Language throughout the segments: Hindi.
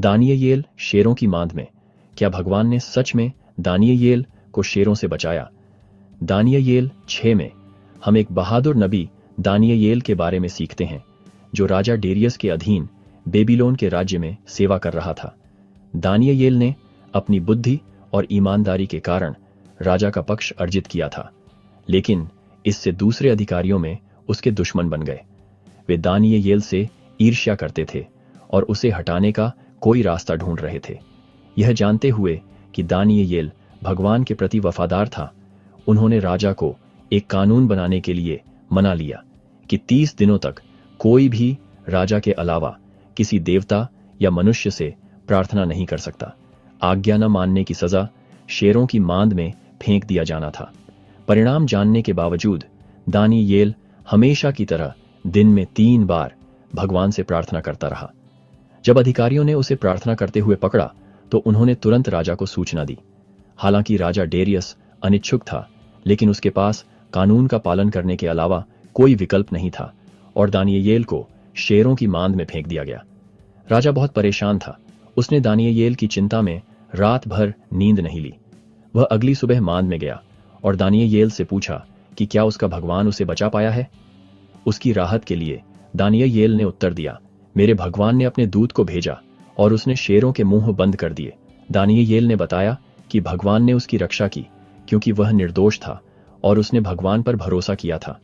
दानियेल शेरों की मांद में। क्या भगवान ने सच में दानियेल को शेरों से बचाया? दानियेल 6 में हम एक बहादुर नबी दानियेल के बारे में सीखते हैं, जो राजा डेरियस के अधीन बेबीलोन के राज्य में सेवा कर रहा था। दानियेल ने अपनी बुद्धि और ईमानदारी के कारण राजा का पक्ष अर्जित किया था, लेकिन इससे दूसरे अधिकारियों में उसके दुश्मन बन गए। वे दानियेल से ईर्ष्या करते थे और उसे हटाने का कोई रास्ता ढूंढ रहे थे। यह जानते हुए कि दानियेल भगवान के प्रति वफादार था, उन्होंने राजा को एक कानून बनाने के लिए मना लिया कि 30 दिनों तक कोई भी राजा के अलावा किसी देवता या मनुष्य से प्रार्थना नहीं कर सकता। आज्ञा न मानने की सजा शेरों की मांद में फेंक दिया जाना था। परिणाम जानने के बावजूद दानियेल हमेशा की तरह दिन में 3 बार भगवान से प्रार्थना करता रहा। जब अधिकारियों ने उसे प्रार्थना करते हुए पकड़ा तो उन्होंने तुरंत राजा को सूचना दी। हालांकि राजा डेरियस अनिच्छुक था, लेकिन उसके पास कानून का पालन करने के अलावा कोई विकल्प नहीं था और दानियेल को शेरों की मांद में फेंक दिया गया। राजा बहुत परेशान था। उसने दानियेल की चिंता में रात भर नींद नहीं ली। वह अगली सुबह मांद में गया और दानियेल से पूछा कि क्या उसका भगवान उसे बचा पाया है। उसकी राहत के लिए दानियेल ने उत्तर दिया, मेरे भगवान ने अपने दूत को भेजा और उसने शेरों के मुंह बंद कर दिए। दानियेल ने बताया कि भगवान ने उसकी रक्षा की क्योंकि वह निर्दोष था और उसने भगवान पर भरोसा किया था।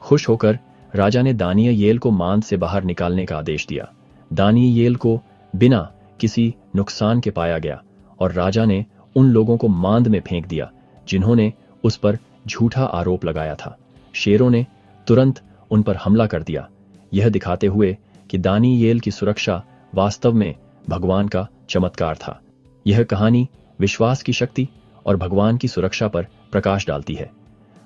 खुश होकर राजा ने दानियेल को मांद से बाहर निकालने का आदेश दिया। दानियेल को बिना किसी नुकसान के पाया गया और राजा ने उन लोगों को मांद में फेंक दिया जिन्होंने उस पर झूठा आरोप लगाया था। शेरों ने तुरंत उन पर हमला कर दिया, यह दिखाते हुए कि दानियेल की सुरक्षा वास्तव में भगवान का चमत्कार था। यह कहानी विश्वास की शक्ति और भगवान की सुरक्षा पर प्रकाश डालती है।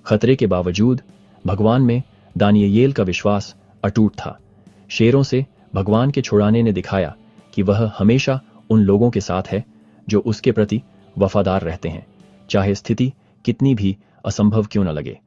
खतरे के बावजूद भगवान में दानियेल का विश्वास अटूट था। शेरों से भगवान के छुड़ाने ने दिखाया कि वह हमेशा उन लोगों के साथ है जो उसके प्रति वफादार रहते हैं, चाहे स्थिति कितनी भी असंभव क्यों न लगे।